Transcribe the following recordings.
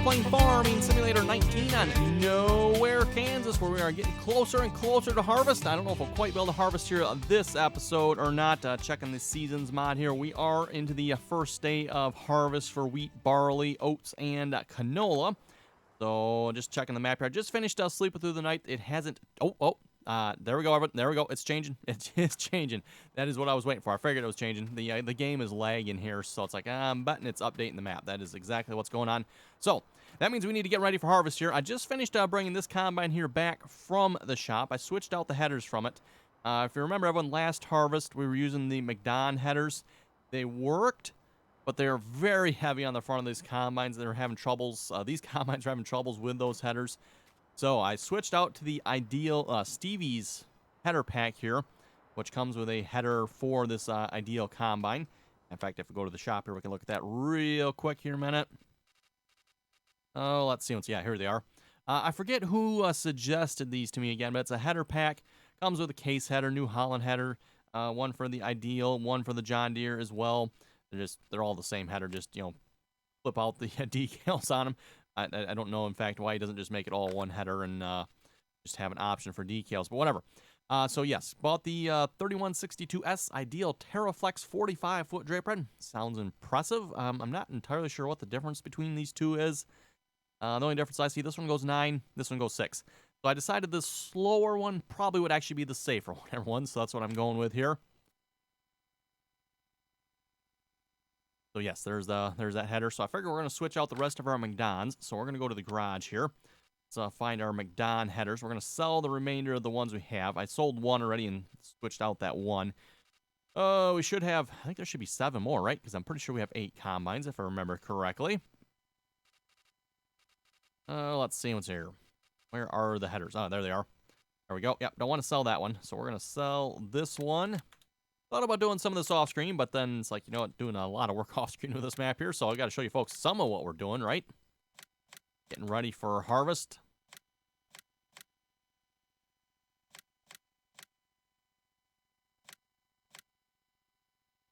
Playing Farming Simulator 19 on Nowhere, Kansas, where we are getting closer and closer to harvest. I don't know if we'll quite be able to harvest here on this episode or not. Checking the seasons mod here. We are into the first day of harvest for wheat, barley, oats, and canola. So just checking the map here. I just finished sleeping through the night. It hasn't... there we go, everyone. There we go. It's changing. It is changing. That is what I was waiting for. I figured it was changing. The game is lagging here, so it's like, I'm betting it's updating the map. That is exactly what's going on. So, that means we need to get ready for harvest here. I just finished bringing this combine here back from the shop. I switched out the headers from it. If you remember, everyone, last harvest, we were using the McDon headers. They worked, but they are very heavy on the front of these combines. They're having troubles. These combines are having troubles with those headers. So I switched out to the RDAllen Stevie's header pack here, which comes with a header for this RDAllen combine. In fact, if we go to the shop here, we can look at that real quick here a minute. Oh, let's see. Yeah, here they are. I forget who suggested these to me again, but it's a header pack. Comes with a case header, New Holland header, one for the RDAllen, one for the John Deere as well. They're all the same header, just, you know, flip out the decals on them. I don't know, in fact, why he doesn't just make it all one header and just have an option for decals, but whatever. So, yes, bought the 3162S RDAllen TerraFlex 45-foot drape head. Sounds impressive. I'm not entirely sure what the difference between these two is. The only difference I see, this one goes 9, this one goes 6. So I decided this slower one probably would actually be the safer one, so that's what I'm going with here. So yes, there's that header. So I figure we're going to switch out the rest of our McDons. So we're going to go to the garage here. Let's find our McDon headers. We're going to sell the remainder of the ones we have. I sold one already and switched out that one. Oh, we should have, I think there should be 7 more, right? Because I'm pretty sure we have 8 combines, if I remember correctly. Let's see what's here. Where are the headers? Oh, there they are. There we go. Yep, don't want to sell that one. So we're going to sell this one. Thought about doing some of this off screen, but then it's like, you know what, doing a lot of work off screen with this map here, so I got to show you folks some of what we're doing, right? Getting ready for harvest.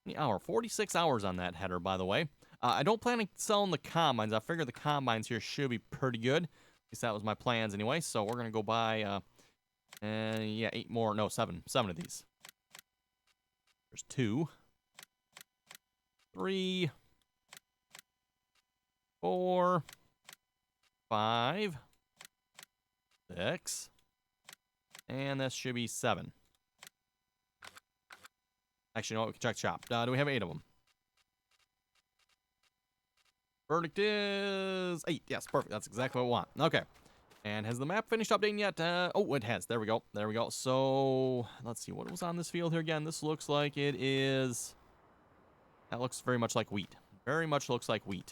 The hour, 46 hours on that header, by the way. I don't plan on selling the combines. I figure the combines here should be pretty good. At least that was my plans anyway. So we're gonna go buy, yeah, 8 more. No, 7 of these. There's 2, 3, 4, 5, 6, and this should be 7. Actually, you know what? We can check shop. Do we have 8 of them? Verdict is 8. Yes, perfect. That's exactly what we want. Okay. And has the map finished updating yet? Oh, it has. There we go. There we go. So, let's see. What was on this field here again? This looks like it is... That looks very much like wheat. Very much looks like wheat.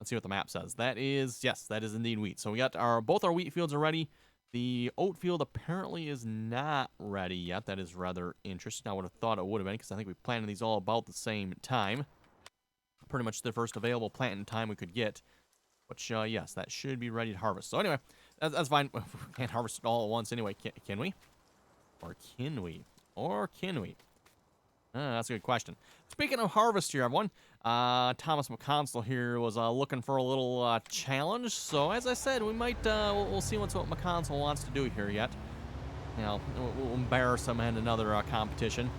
Let's see what the map says. That is... Yes, that is indeed wheat. So, we got both our wheat fields are ready. The oat field apparently is not ready yet. That is rather interesting. I would have thought it would have been because I think we planted these all about the same time. Pretty much the first available planting time we could get. Which, yes, that should be ready to harvest. So anyway, that's fine. We can't harvest it all at once anyway, can we? Or can we? Or can we? That's a good question. Speaking of harvest here, everyone, Thomas McConsell here was looking for a little challenge. So as I said, we might, we'll see what McConsell wants to do here yet. You know, we'll embarrass him in another competition.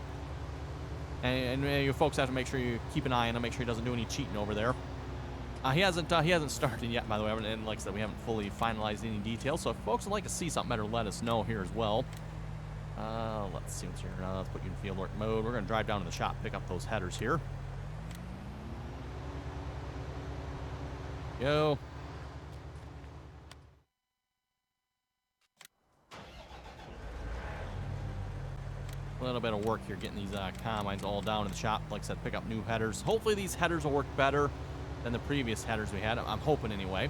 And you folks have to make sure you keep an eye on him, make sure he doesn't do any cheating over there. He hasn't started yet, by the way, and like I said, we haven't fully finalized any details. So if folks would like to see something better, let us know here as well. Let's see what's here. Let's put you in field work mode. We're going to drive down to the shop, pick up those headers here. Go. A little bit of work here getting these combines all down in the shop. Like I said, pick up new headers. Hopefully these headers will work better than the previous headers we had. I'm hoping anyway.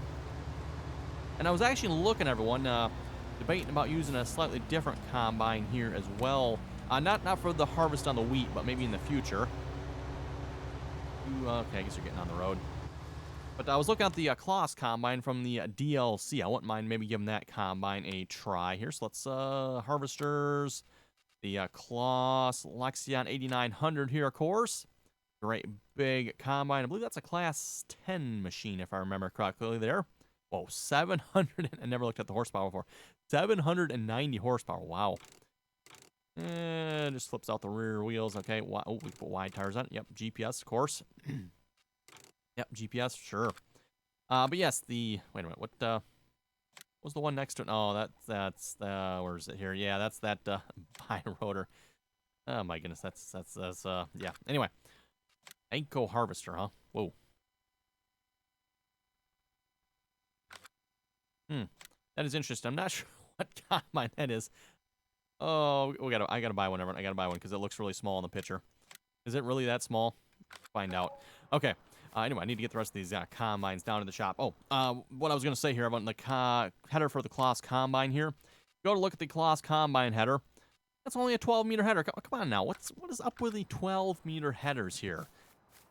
And I was actually looking, everyone, debating about using a slightly different combine here as well. Not for the harvest on the wheat, but maybe in the future. Okay, I guess you're getting on the road. But I was looking at the Kloss combine from the DLC. I wouldn't mind maybe giving that combine a try here. So let's harvesters, the Kloss Lexion 8900 here, of course. Great big combine. I believe that's a class 10 machine, if I remember correctly there. Whoa, 700. I never looked at the horsepower before. 790 horsepower. Wow. And just flips out the rear wheels. Okay. Oh, we put wide tires on it. Yep. GPS, of course. Yep. GPS, sure. But yes, wait a minute. What was the one next to it? Oh, that's where is it here? Yeah, that's that bi-rotor. Oh my goodness, that's yeah. Anyway, Anko harvester, huh? Whoa. That is interesting. I'm not sure what combine that is. Oh, I gotta buy one. I gotta buy one because it looks really small in the picture. Is it really that small? Find out. Okay. Anyway, I need to get the rest of these combines down to the shop. Oh, what I was going to say here about the header for the Kloss combine here. Go to look at the Kloss combine header. That's only a 12-meter header. Come on now. What is up with the 12-meter headers here?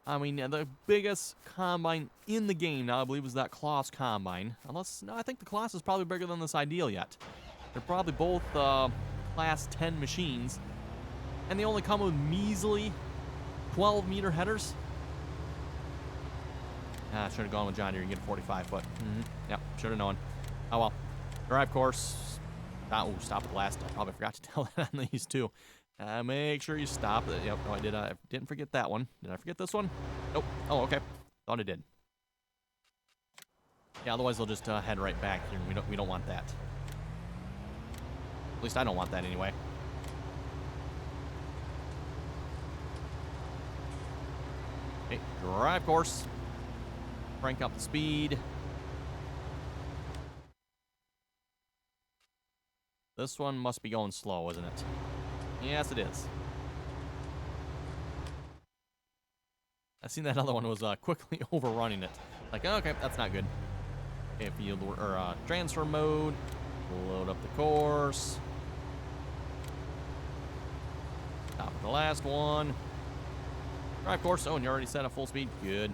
I mean, the biggest combine in the game now, I believe, is that Kloss combine. No, I think the Kloss is probably bigger than this Ideal yet. They're probably both class 10 machines. And they only come with measly 12-meter headers. I should have gone with John Deere. You get a 45 foot. Yep, should have known. Oh well. Drive course. Stop at last. I probably forgot to tell that on these too. Make sure you stop. Yep, no, I did. I didn't forget that one. Did I forget this one? Nope. Oh, okay. Thought I did. Yeah, otherwise they'll just head right back here. We don't want that. At least I don't want that anyway. Okay, drive course. Crank up the speed. This one must be going slow, isn't it? Yes, it is. I seen that other one was quickly overrunning it. Like, okay, that's not good. Okay, field or transfer mode. Load up the course. Stop at the last one. Drive course. Oh, and you already set a full speed. Good.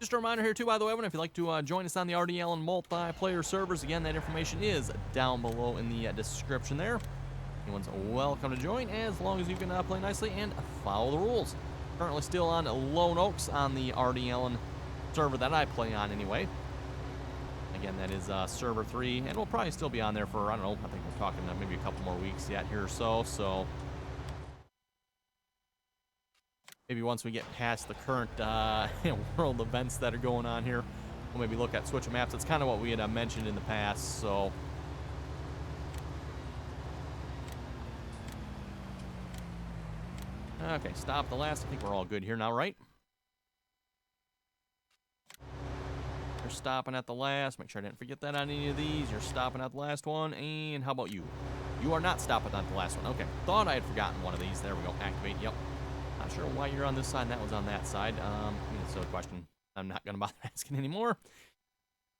Just a reminder here, too, by the way, if you'd like to join us on the RDAllen multiplayer servers, again, that information is down below in the description there. Anyone's welcome to join, as long as you can play nicely and follow the rules. Currently still on Lone Oaks on the RDAllen server that I play on anyway. Again, that is server 3, and we'll probably still be on there for, I don't know, I think we're talking maybe a couple more weeks yet here or so. Maybe once we get past the current world events that are going on here, we'll maybe look at switch maps. It's kind of what we had mentioned in the past, so. Okay, stop the last. I think we're all good here now, right? You're stopping at the last. Make sure I didn't forget that on any of these. You're stopping at the last one. And how about you? You are not stopping at the last one. Okay, thought I had forgotten one of these. There we go. Activate. Yep. Not sure why you're on this side and that was on that side. It's a question I'm not gonna bother asking anymore.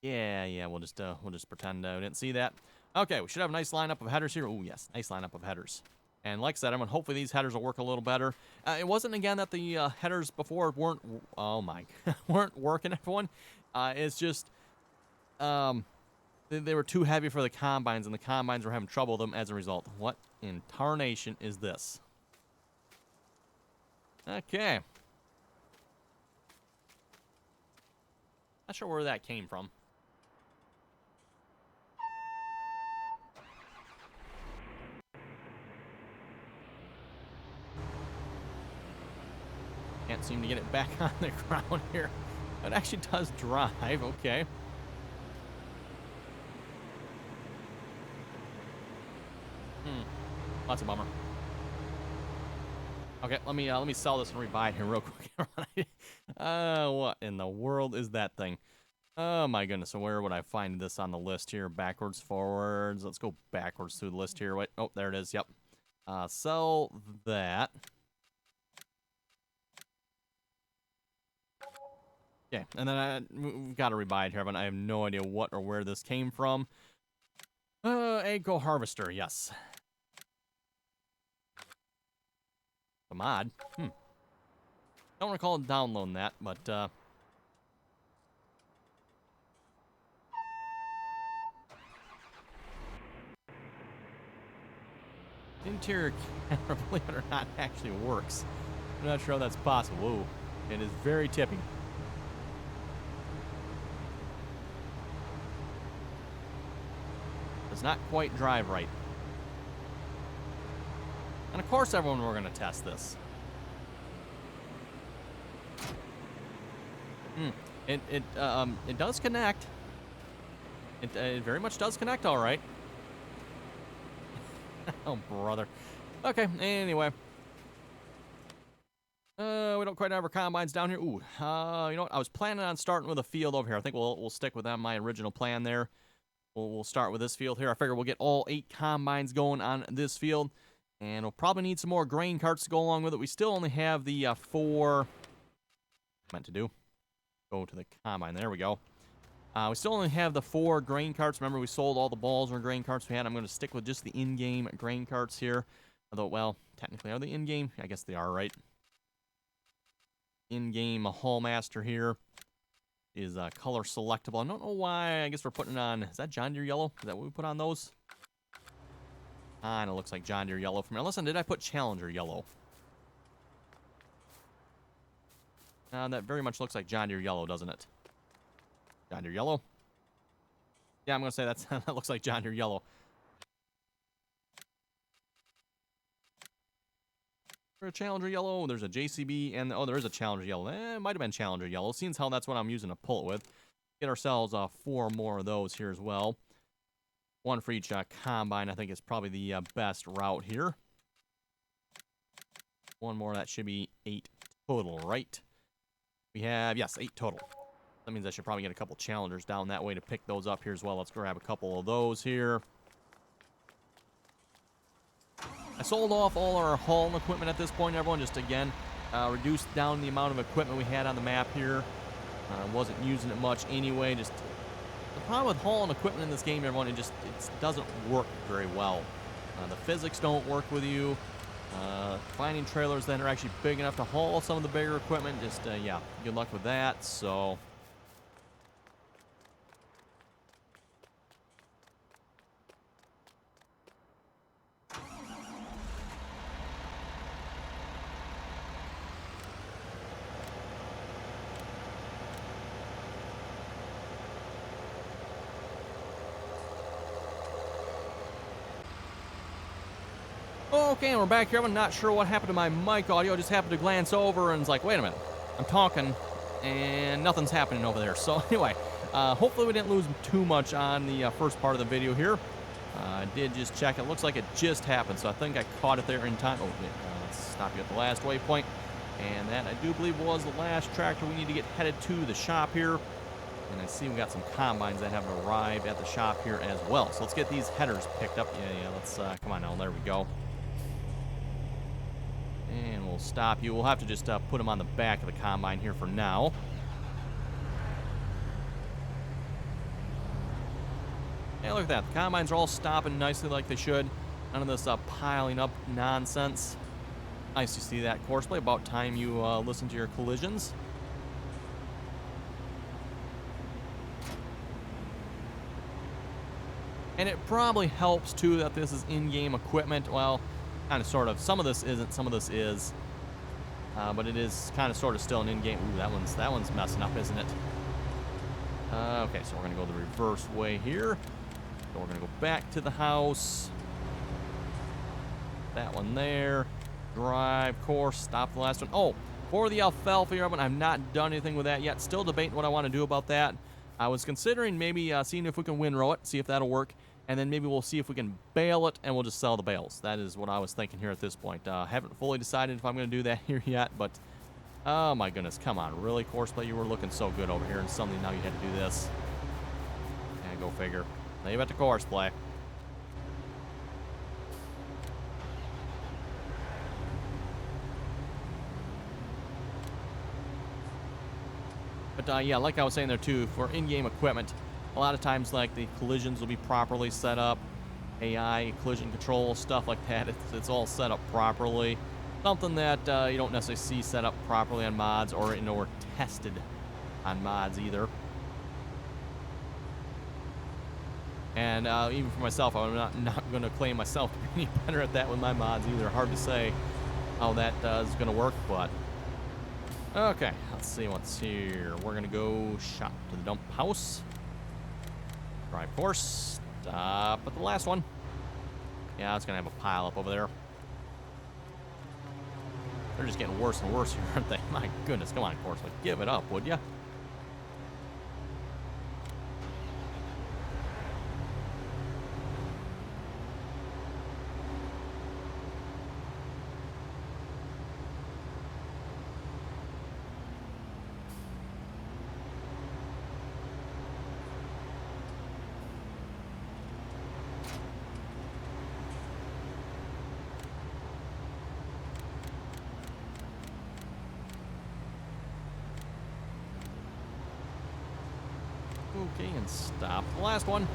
Yeah, we'll just pretend we didn't see that. Okay, we should have a nice lineup of headers here. Oh yes, nice lineup of headers. And like I said, hopefully these headers will work a little better. It wasn't again that the headers before weren't weren't working, everyone. It's just they were too heavy for the combines, and the combines were having trouble with them as a result. What in tarnation is this? Okay. Not sure where that came from. Can't seem to get it back on the ground here. It actually does drive. Okay. That's a bummer. Okay, let me sell this and rebuy it here real quick. What in the world is that thing? Oh my goodness, so where would I find this on the list here? Backwards, forwards. Let's go backwards through the list here. Wait, oh, there it is. Yep. Sell that. Okay, and then we've got to rebuy it here, but I have no idea what or where this came from. Anko harvester, yes. The mod. Don't recall downloading that, but Interior camera, believe it or not, actually works. I'm not sure how that's possible. Whoa. It is very tippy. Does not quite drive right. And of course, everyone, we're going to test this. It does connect. It very much does connect, all right. Oh, brother. Okay, anyway. We don't quite have our combines down here. Ooh, you know what? I was planning on starting with a field over here. I think we'll stick with that, my original plan there. We'll start with this field here. I figure we'll get all 8 combines going on this field. And we'll probably need some more grain carts to go along with it. We still only have the 4... meant to do. Go to the combine. There we go. We still only have the 4 grain carts. Remember, we sold all the balls or grain carts we had. I'm going to stick with just the in-game grain carts here. Although, well, technically, are they in-game? I guess they are, right? In-game Hallmaster here is color selectable. I don't know why. I guess we're putting it on... Is that John Deere yellow? Is that what we put on those? Kind of looks like John Deere yellow from here. Listen, did I put Challenger yellow? That very much looks like John Deere yellow, doesn't it? John Deere yellow? Yeah, I'm going to say that looks like John Deere yellow. There's a Challenger yellow. There's a JCB, and oh, there is a Challenger yellow. It might have been Challenger yellow. Seeing how that's what I'm using to pull it with. Get ourselves 4 more of those here as well. 1 for each combine, I think, is probably the best route here. 1 more, that should be 8 total, right? We have, yes, 8 total. That means I should probably get a couple Challengers down that way to pick those up here as well. Let's grab a couple of those here. I sold off all our hauling equipment at this point, everyone. Just, again, reduced down the amount of equipment we had on the map here. Wasn't using it much anyway. Just the problem with hauling equipment in this game, everyone, it doesn't work very well. The physics don't work with you. Finding trailers that are actually big enough to haul some of the bigger equipment, just, yeah, good luck with that, so... Okay, and we're back here. I'm not sure what happened to my mic audio. I just happened to glance over and it's like, wait a minute. I'm talking and nothing's happening over there. So anyway, hopefully we didn't lose too much on the first part of the video here. I did just check. It looks like it just happened, so I think I caught it there in time. Oh, let's stop you at the last waypoint. And that, I do believe, was the last tractor. We need to get headed to the shop here. And I see we got some combines that have arrived at the shop here as well. So let's get these headers picked up. Yeah, let's, come on now. There we go. And we'll stop you. We'll have to just put them on the back of the combine here for now. Hey, look at that. The combines are all stopping nicely like they should. None of this piling up nonsense. Nice to see that. Courseplay, about time you listen to your collisions. And it probably helps, too, that this is in-game equipment. Well, kind of, sort of. Some of this isn't, some of this is. But it is kind of, sort of still an in-game. Ooh, that one's messing up, isn't it? Okay, so we're going to go the reverse way here. So we're going to go back to the house. That one there. Drive course. Stop the last one. Oh, for the alfalfa here, I've not done anything with that yet. Still debating what I want to do about that. I was considering maybe seeing if we can windrow it, see if that'll work. And then maybe we'll see if we can bale it, and we'll just sell the bales. That is what I was thinking here at this point. Haven't fully decided if I'm going to do that here yet, but... Oh, my goodness. Come on. Really, Courseplay? You were looking so good over here, and suddenly now you had to do this. Yeah, go figure. Leave it to Courseplay. But, yeah, like I was saying there, too, for in-game equipment, a lot of times, like, the collisions will be properly set up. AI, collision control, stuff like that. It's all set up properly. Something that you don't necessarily see set up properly on mods or tested on mods either. And even for myself, I'm not going to claim myself to be any better at that with my mods either. Hard to say how that is going to work, but... Okay, let's see what's here. We're going to go shop to the dump house. Drive course. Stop at the last one. Yeah, it's going to have a pile up over there. They're just getting worse and worse here, aren't they? My goodness, come on, course. Like, give it up, would ya? Okay, and stop the last one.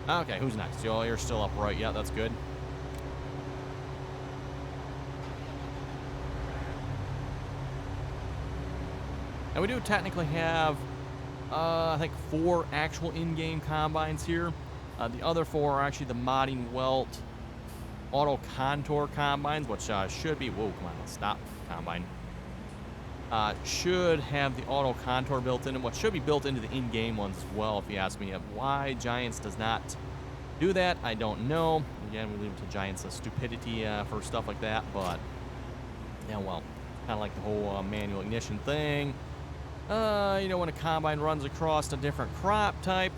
Okay, who's next? Oh, you're still upright. Yeah, that's good. And we do technically have, I think, 4 actual in-game combines here. The other 4 are actually the modding welt auto contour combines, which should be... Whoa, come on, let's stop. Combine. Should have the auto contour built in, and what should be built into the in-game ones as well, if you ask me. Why Giants does not do that, I don't know. Again, we leave it to Giants' stupidity for stuff like that, but yeah, well, kind of like the whole manual ignition thing. You know, when a combine runs across a different crop type,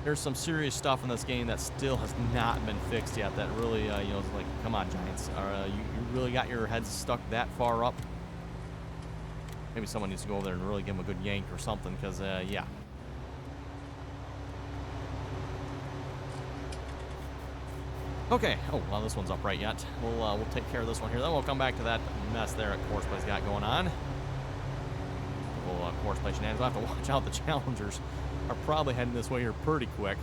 there's some serious stuff in this game that still has not been fixed yet. That really, you know, is like, come on, Giants, you really got your heads stuck that far up? Maybe someone needs to go over there and really give them a good yank or something, because, yeah. Okay. Oh, well, this one's up right yet. We'll take care of this one here. Then we'll come back to that mess there at Courseplay got going on. We'll Courseplay shenanigans. I'll have to watch out. The challengers are probably heading this way here pretty quick.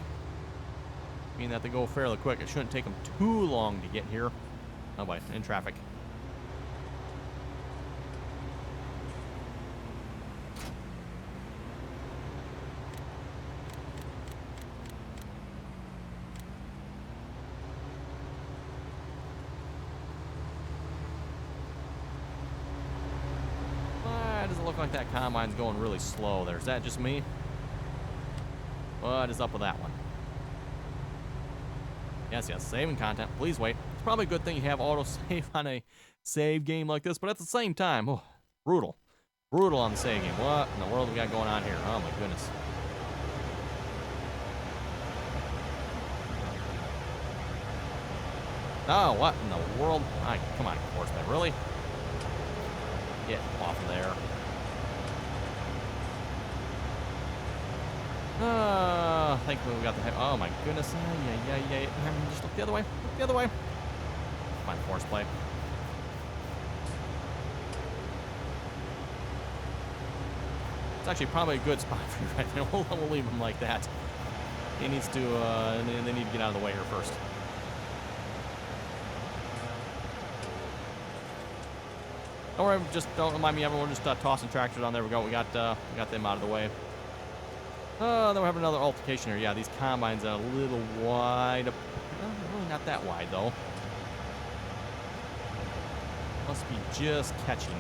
Meaning that they go fairly quick. It shouldn't take them too long to get here. Oh, boy, in traffic. Doesn't look like that combine's going really slow there. Is that just me? What is up with that one? Yes, saving content. Please wait. It's probably a good thing you have auto-save on a save game like this, but at the same time, oh, brutal. Brutal on the save game. What in the world we got going on here? Oh, my goodness. Oh, what in the world? Come on, Courseplay. Really? Get off of there. Thankfully we got the head. Oh my goodness. Yeah. Just look the other way. Look the other way. Come on, Courseplay. It's actually probably a good spot for you right there. We'll leave him like that. He needs to, they need to get out of the way here first. Don't worry, just don't remind me, everyone. Just tossing tractors on. There we go. We got them out of the way. Then we're having another altercation here. Yeah, these combines are a little wide. Really not that wide, though. Must be just catching.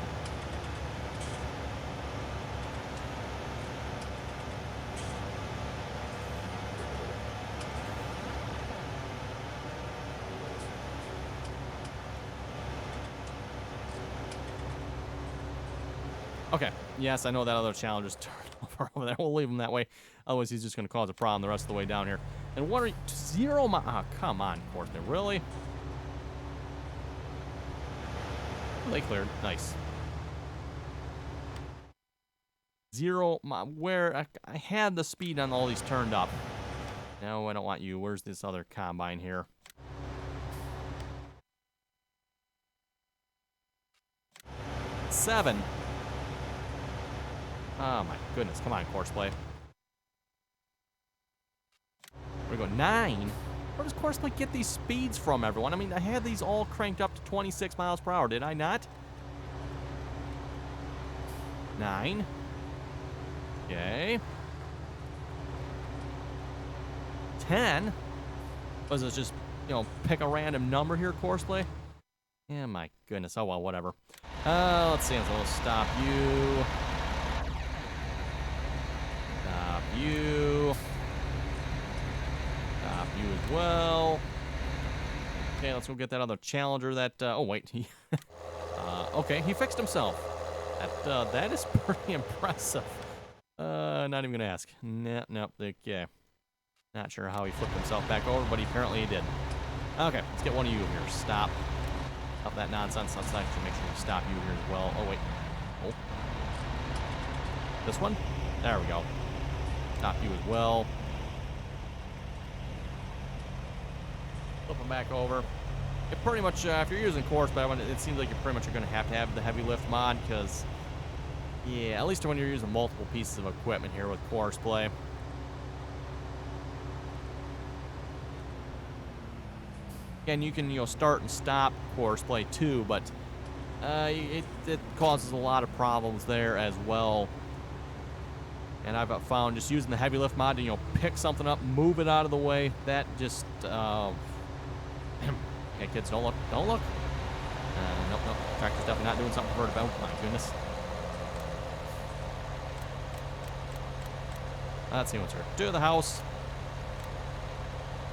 Okay. Yes, I know that other challenger's turned over there. We'll leave him that way. Otherwise, he's just going to cause a problem the rest of the way down here. And what are you... 0 miles... Oh, come on, Courseplay. Really? They cleared. Nice. 0 miles... Where... I had the speed on all these turned up. No, I don't want you. Where's this other combine here? Seven. Oh my goodness, come on, Courseplay. We go 9. Where does Courseplay get these speeds from, everyone? I mean, I had these all cranked up to 26 miles per hour, did I not? 9. Okay. 10. Was it just, pick a random number here, courseplay? Yeah, my goodness. Oh, well, whatever. Let's see. So we'll stop you. Stop you. Stop you as well. Okay, let's go get that other challenger that, oh, wait. Okay, he fixed himself. That is pretty impressive. Not even gonna ask. Nope, okay. Not sure how he flipped himself back over, but apparently he did. Okay, let's get one of you here. Stop. Stop that nonsense. Let's actually make sure we stop you here as well. Oh, wait. Oh. This one? There we go. Stop you as well. Flip him back over. It pretty much, if you're using course, but it seems like you're pretty much going to have the heavy lift mod, because, yeah, at least when you're using multiple pieces of equipment here with course play. And you can, start and stop course play too, but it causes a lot of problems there as well. And I've found just using the heavy lift mod to, pick something up, move it out of the way, that just, okay, kids, don't look. Don't look. Nope. Tractor's definitely not doing something for it. Oh, my goodness. Let's see what's here. To the house.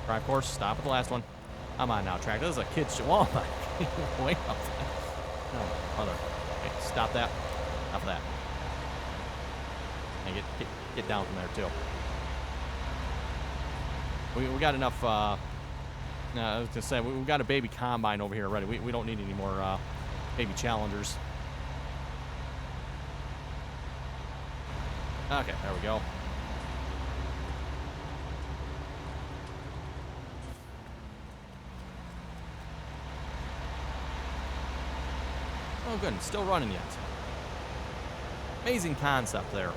Drive course. Stop at the last one. Come on now, tractor. This is a kid's show. Oh, my. Wait up. Oh, mother. Okay, stop that. Stop that. And get down from there, too. We got enough, I was gonna say, we've got a baby combine over here already. We don't need any more baby challengers. Okay, there we go. Oh, good. It's still running yet. Amazing concept there.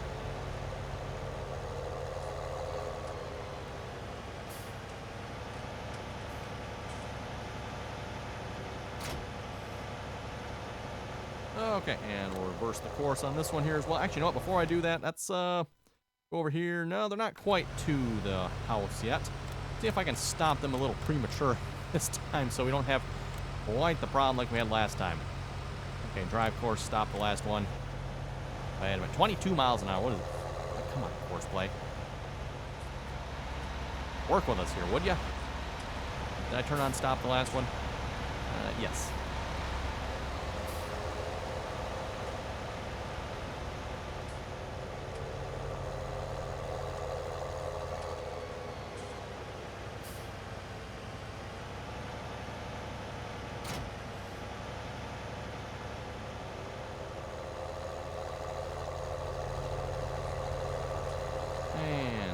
Okay, and we'll reverse the course on this one here as well. Actually, you know what? Before I do that, let's go over here. No, they're not quite to the house yet. See if I can stop them a little premature this time so we don't have quite the problem like we had last time. Okay, drive course, stop the last one. Wait a minute, 22 miles an hour. What is it? Come on, course play. Work with us here, would ya? Did I turn on stop the last one? Yes.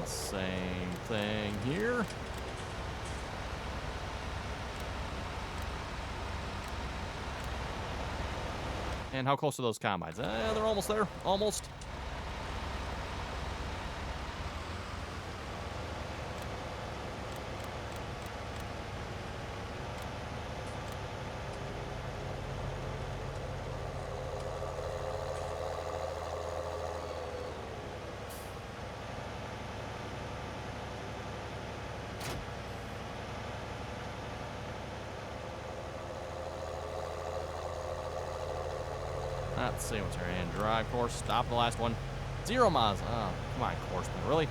Same thing here. And how close are those combines? They're almost there. Almost. Let's see what's here. And drive course. Stop the last one. 0 miles. Oh, come on, courseman. Really?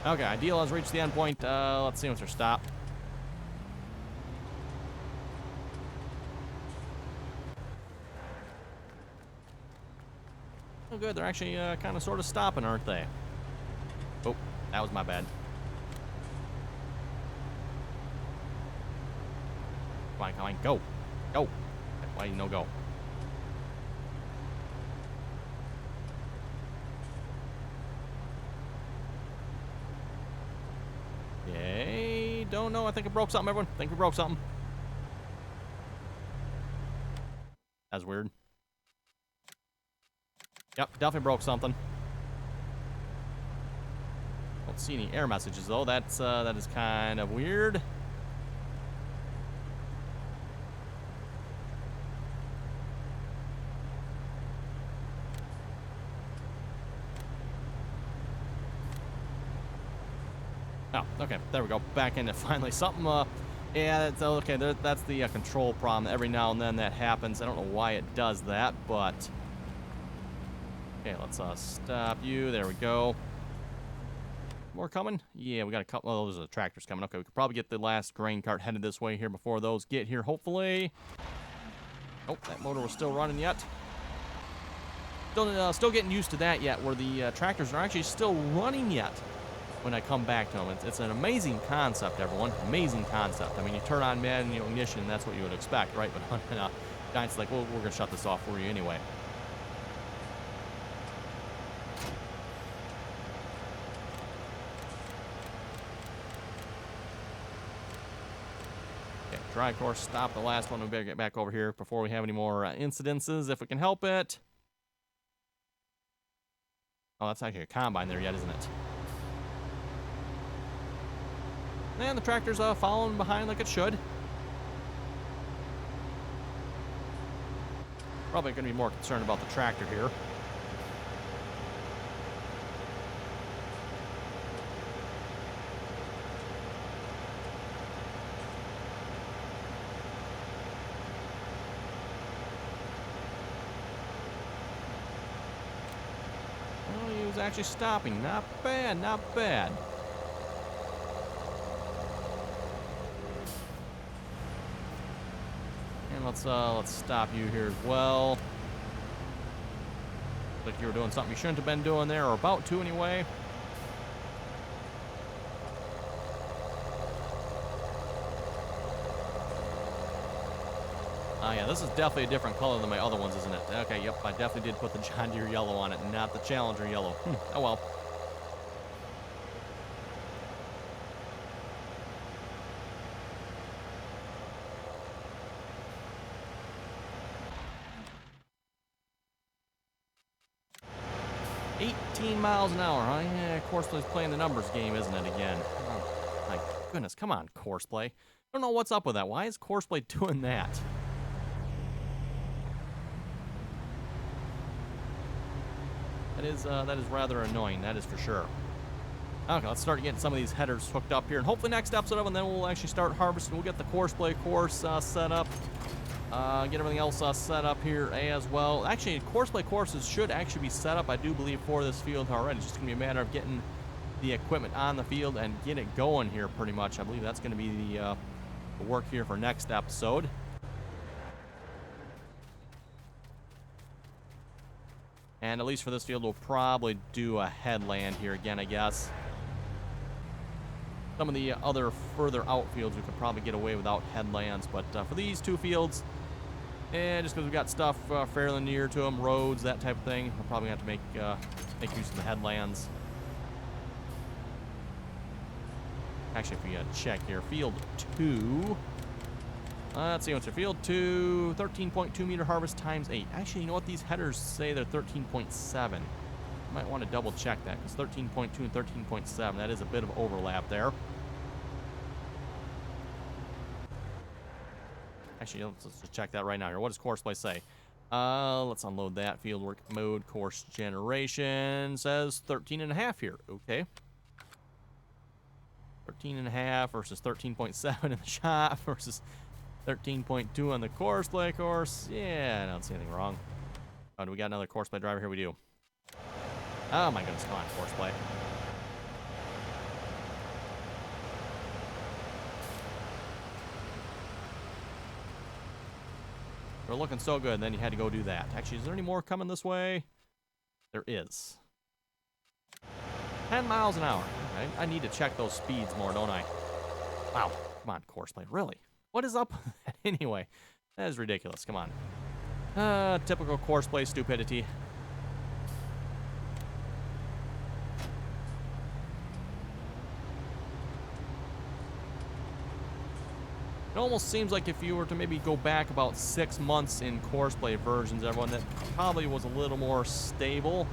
Okay, ideal has reached the end point. Let's see what's here. Stop. Oh, good. They're actually kind of sort of stopping, aren't they? Oh, that was my bad. Come on. Go. Go. Why no go? Yay. Don't know. I think it broke something, everyone. I think we broke something. That's weird. Yep, definitely broke something. Don't see any error messages, though. That is kind of weird. Oh, okay. There we go. Back in it finally. Something, yeah, it's okay. That's the control problem. Every now and then that happens. I don't know why it does that, but... Okay, let's stop you. There we go. More coming? Yeah, we got a couple. Oh, those are the tractors coming. Okay, we could probably get the last grain cart headed this way here before those get here, hopefully. Oh, that motor was still running yet. Still getting used to that yet, where the tractors are actually still running yet when I come back to them. It's an amazing concept, everyone. Amazing concept. I mean, you turn on manual ignition, and that's what you would expect, right? But on Giant's like, well, we're going to shut this off for you anyway. Dry course, stop the last one. We better get back over here before we have any more incidences, if we can help it. Oh, that's actually a combine there yet, isn't it? And the tractor's following behind like it should. Probably going to be more concerned about the tractor here. Actually stopping. Not bad, not bad. And let's stop you here as well. Like you were doing something you shouldn't have been doing there, or about to anyway. Oh yeah, this is definitely a different color than my other ones, isn't it? Okay, yep, I definitely did put the John Deere yellow on it, not the Challenger yellow. Oh well. $18 miles an hour, huh? Yeah, Coursplay's playing the numbers game, isn't it, again? Oh, my goodness, come on, Courseplay. I don't know what's up with that. Why is Courseplay doing that? That is rather annoying, that is for sure. Okay, let's start getting some of these headers hooked up here, and hopefully next episode, and then we'll actually start harvesting. We'll get the Courseplay course set up, get everything else set up here as well. Actually, Courseplay courses should actually be set up, I do believe, for this field already. It's just going to be a matter of getting the equipment on the field and get it going here pretty much. I believe that's going to be the work here for next episode. And at least for this field, we'll probably do a headland here again, I guess. Some of the other further outfields, we could probably get away without headlands. But for these two fields, just because we've got stuff fairly near to them, roads, that type of thing, we're probably going to have to make use of the headlands. Actually, if we check here, field 2... let's see what's your field 2, 13.2 meter harvest times 8. Actually, you know what? These headers say they're 13.7. Might want to double check that, because 13.2 and 13.7, that is a bit of overlap there. Actually, let's just check that right now here. What does Courseplay say? Let's unload that. Fieldwork mode, course generation says 13.5 here. Okay. 13.5 versus 13.7 in the shop versus 13.2 on the Courseplay course. Yeah, I don't see anything wrong. Oh, do we got another Courseplay driver here? We do. Oh my goodness, come on, Courseplay. We're looking so good, and then you had to go do that. Actually, is there any more coming this way? There is. 10 miles an hour. Okay. I need to check those speeds more, don't I? Wow. Come on, Courseplay. Really? What is up with that anyway? That is ridiculous. Come on. Typical Courseplay stupidity. It almost seems like if you were to maybe go back about 6 months in Courseplay versions, everyone, that probably was a little more stable.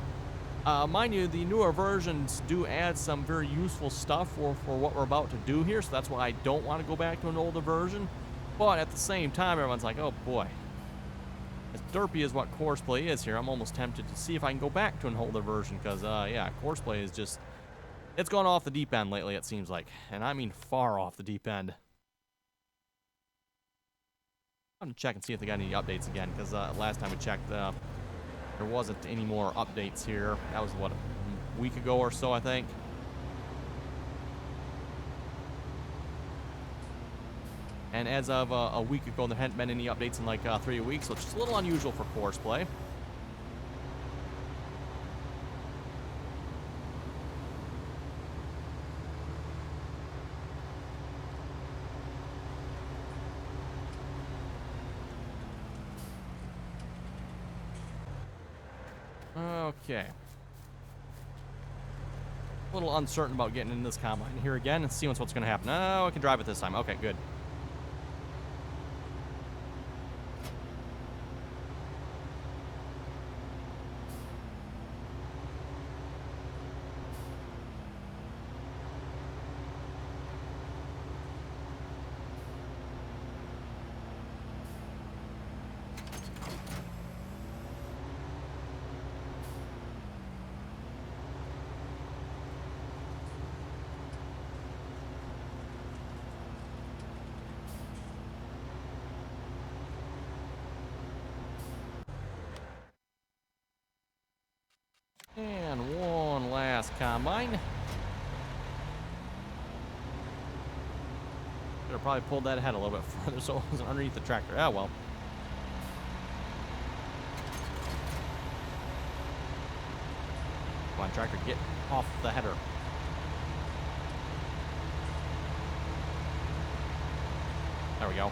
Mind you, the newer versions do add some very useful stuff for what we're about to do here, so that's why I don't want to go back to an older version. But at the same time, everyone's like, oh boy. As derpy as what Courseplay is here, I'm almost tempted to see if I can go back to an older version, because, yeah, Courseplay is just... It's gone off the deep end lately, it seems like. And I mean far off the deep end. I'm going to check and see if they got any updates again, because last time we checked, there wasn't any more updates here. That was, what, a week ago or so, I think. And as of a week ago, there hadn't been any updates in like 3 weeks, which is a little unusual for course play. Okay. A little uncertain about getting in this combine here again and seeing what's going to happen. Oh, I can drive it this time. Okay, good. And one last combine. Should have probably pulled that ahead a little bit further so it wasn't underneath the tractor. Ah, well. Come on, tractor, get off the header. There we go.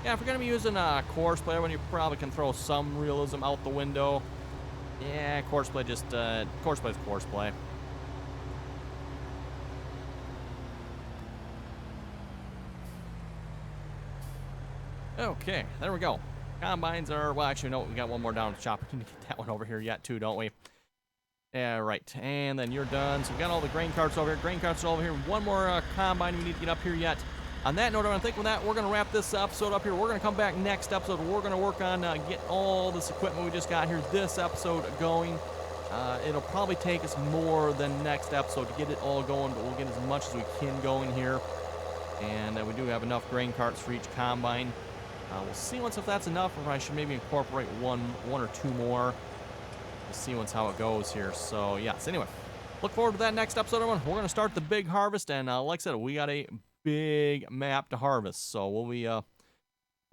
Yeah, if you're going to be using course play, when you probably can throw some realism out the window. Yeah, course play just, course play is course play. Okay, there we go. Combines are, well, actually, no, we got one more down at the shop. We need to get that one over here yet, too, don't we? Yeah, right. And then you're done. So we got all the grain carts over here. Grain carts are over here. One more combine we need to get up here yet. On that note, I think with that, we're going to wrap this episode up here. We're going to come back next episode. We're going to work on getting all this equipment we just got here, this episode going. It'll probably take us more than next episode to get it all going, but we'll get as much as we can going here. And we do have enough grain carts for each combine. We'll see once if that's enough, or if I should maybe incorporate one or two more. We'll see once how it goes here. So, yes, anyway, look forward to that next episode, everyone. We're going to start the big harvest, and like I said, we got a big map to harvest, so we'll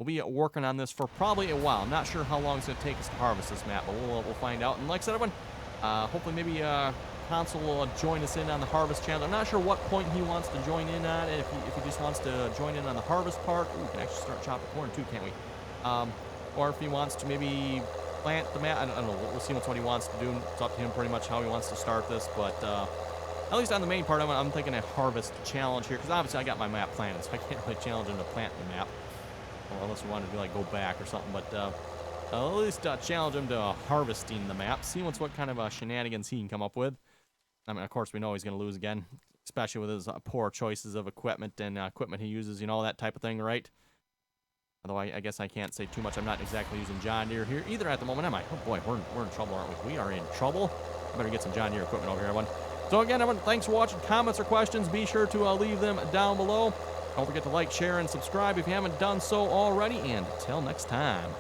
be working on this for probably a while. I'm not sure how long it's going to take us to harvest this map, but we'll find out. And like I said, everyone, hopefully maybe Console will join us in on the harvest channel. I'm not sure what point he wants to join in on it. If he just wants to join in on the harvest part, ooh, we can actually start chopping corn too, can't we? Or if he wants to maybe plant the map, I don't know. We'll see what he wants to do. It's up to him pretty much how he wants to start this, but at least on the main part, I'm thinking a harvest challenge here, because obviously I got my map planted, so I can't really challenge him to plant the map. Well, unless we wanted to do, like, go back or something, but at least challenge him to harvesting the map, see what kind of shenanigans he can come up with. I mean, of course, we know he's going to lose again, especially with his poor choices of equipment and equipment he uses, you know, that type of thing, right? Although I guess I can't say too much. I'm not exactly using John Deere here either at the moment, am I? Oh, boy, we're in trouble, aren't we? We are in trouble. I better get some John Deere equipment over here, everyone. So again, everyone, thanks for watching. Comments or questions, be sure to leave them down below. Don't forget to like, share, and subscribe if you haven't done so already. And until next time.